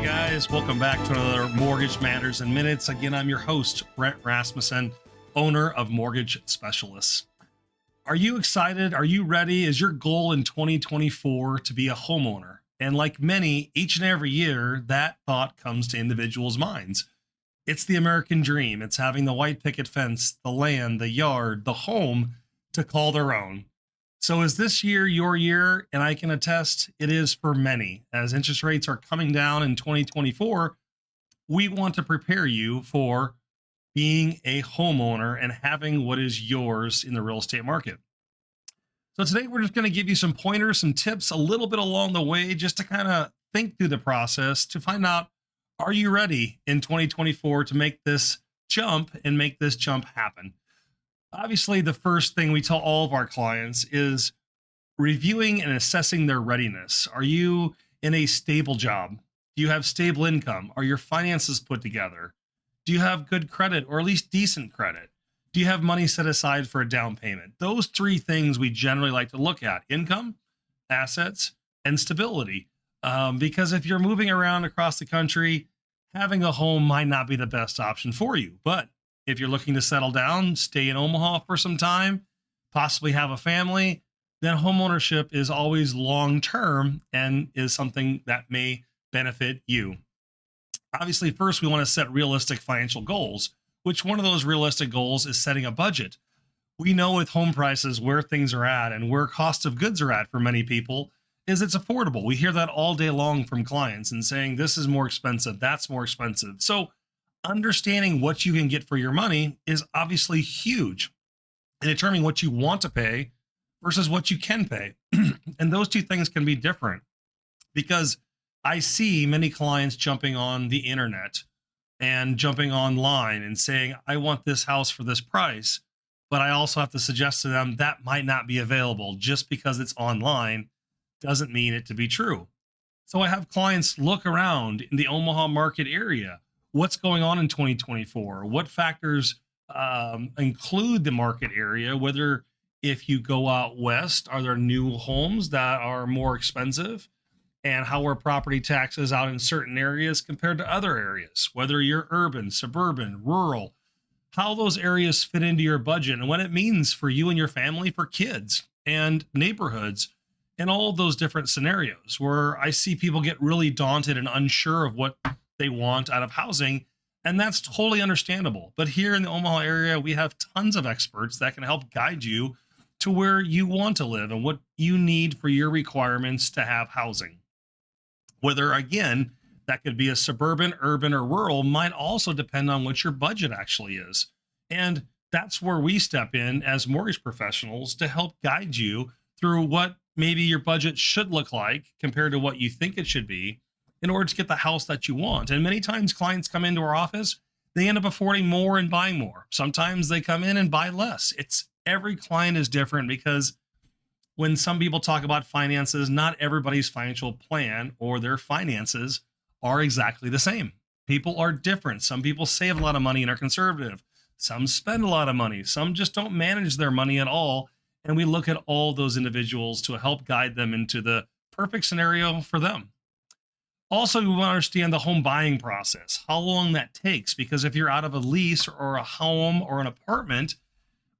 guys, welcome back to another Mortgage Matters in Minutes. Again, I'm your host, Brent Rasmussen, owner of Mortgage Specialists. Are you excited? Are you ready? Is your goal in 2024 to be a homeowner? And like many, each and every year, that thought comes to individuals' minds. It's the American dream. It's having the white picket fence, the land, the yard, the home to call their own. So is this year your year? And I can attest it is for many. As interest rates are coming down in 2024, we want to prepare you for being a homeowner and having what is yours in the real estate market. So today we're just going to give you some pointers, some tips a little bit along the way, just to kind of think through the process to find out, are you ready in 2024 to make this jump and make this jump happen? Obviously, the first thing we tell all of our clients is reviewing and assessing their readiness. Are you in a stable job? Do you have stable income? Are your finances put together? Do you have good credit or at least decent credit? Do you have money set aside for a down payment? Those three things we generally like to look at: income, assets, and stability. Because if you're moving around across the country, having a home might not be the best option for you. But if you're looking to settle down, stay in Omaha for some time, possibly have a family, then homeownership is always long-term and is something that may benefit you. Obviously, first, we want to set realistic financial goals, which one of those realistic goals is setting a budget. We know with home prices where things are at and where cost of goods are at for many people is it's affordable. We hear that all day long from clients and saying, this is more expensive, that's more expensive. So understanding what you can get for your money is obviously huge in determining what you want to pay versus what you can pay. And those two things can be different, because I see many clients jumping on the internet and jumping online and saying, I want this house for this price, but I also have to suggest to them that might not be available. Just because it's online doesn't mean it to be true. So I have clients look around in the Omaha market area. What's going on in 2024? What factors include the market area? Whether if you go out west, are there new homes that are more expensive? And how are property taxes out in certain areas compared to other areas? Whether you're urban, suburban, rural, how those areas fit into your budget and what it means for you and your family, for kids and neighborhoods, and all of those different scenarios where I see people get really daunted and unsure of what they want out of housing. And that's totally understandable. But here in the Omaha area, we have tons of experts that can help guide you to where you want to live and what you need for your requirements to have housing. Whether, again, that could be a suburban, urban, or rural, might also depend on what your budget actually is. And that's where we step in as mortgage professionals to help guide you through what maybe your budget should look like compared to what you think it should be, in order to get the house that you want. And many times clients come into our office, they end up affording more and buying more. Sometimes they come in and buy less. Every client is different, because when some people talk about finances, not everybody's financial plan or their finances are exactly the same. People are different. Some people save a lot of money and are conservative. Some spend a lot of money. Some just don't manage their money at all. And we look at all those individuals to help guide them into the perfect scenario for them. Also, we want to understand the home buying process, how long that takes, because if you're out of a lease or a home or an apartment,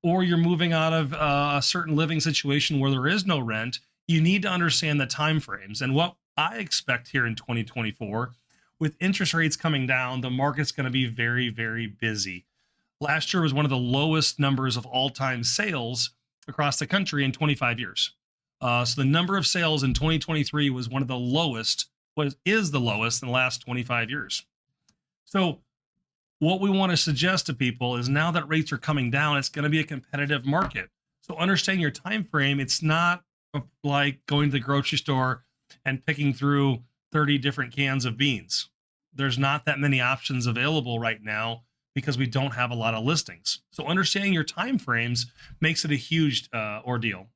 or you're moving out of a certain living situation where there is no rent, you need to understand the timeframes. And what I expect here in 2024, with interest rates coming down, the market's going to be very, very busy. Last year was one of the lowest numbers of all-time sales across the country in 25 years. So the number of sales in 2023 was one of the lowest, is the lowest in the last 25 years. So what we want to suggest to people is, now that rates are coming down, it's going to be a competitive market. So understanding your time frame, it's not like going to the grocery store and picking through 30 different cans of beans. There's not that many options available right now because we don't have a lot of listings. So understanding your time frames makes it a huge ordeal.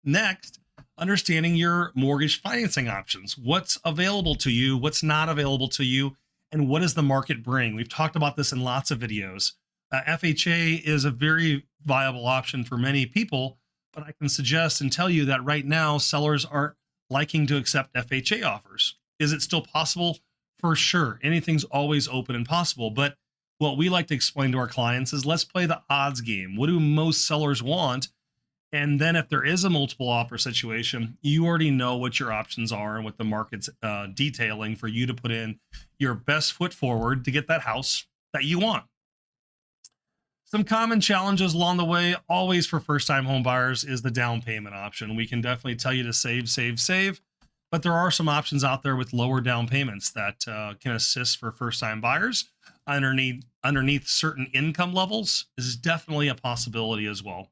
Next, understanding your mortgage financing options. What's available to you, what's not available to you, and what does the market bring? We've talked about this in lots of videos. FHA is a very viable option for many people, but I can suggest and tell you that right now sellers aren't liking to accept FHA offers. Is it still possible For sure, anything's always open and possible. But what we like to explain to our clients is let's play the odds game. What do most sellers want? And then if there is a multiple offer situation, you already know what your options are and what the market's detailing for you to put in your best foot forward to get that house that you want. Some common challenges along the way, always for first-time home buyers, is the down payment option. We can definitely tell you to save, but there are some options out there with lower down payments that can assist for first-time buyers. Underneath certain income levels is definitely a possibility as well.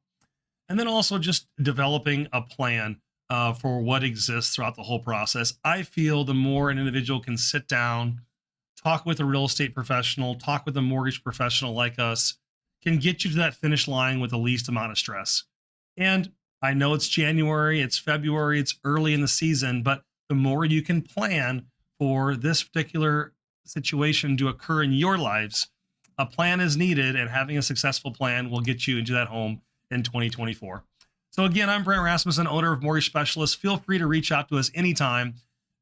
And then also just developing a plan for what exists throughout the whole process. I feel the more an individual can sit down, talk with a real estate professional, talk with a mortgage professional like us, can get you to that finish line with the least amount of stress. And I know it's January, it's February, it's early in the season, but the more you can plan for this particular situation to occur in your lives, a plan is needed, and having a successful plan will get you into that home in 2024. So again, I'm Brent Rasmussen, owner of Mortgage Specialist. Feel free to reach out to us anytime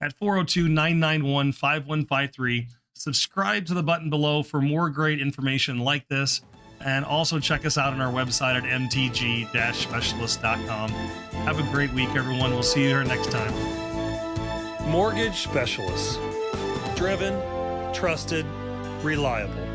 at 402-991-5153. Subscribe to the button below for more great information like this. And also check us out on our website at mtg-specialist.com. Have a great week, everyone. We'll see you here next time. Mortgage Specialists. Driven, trusted, reliable.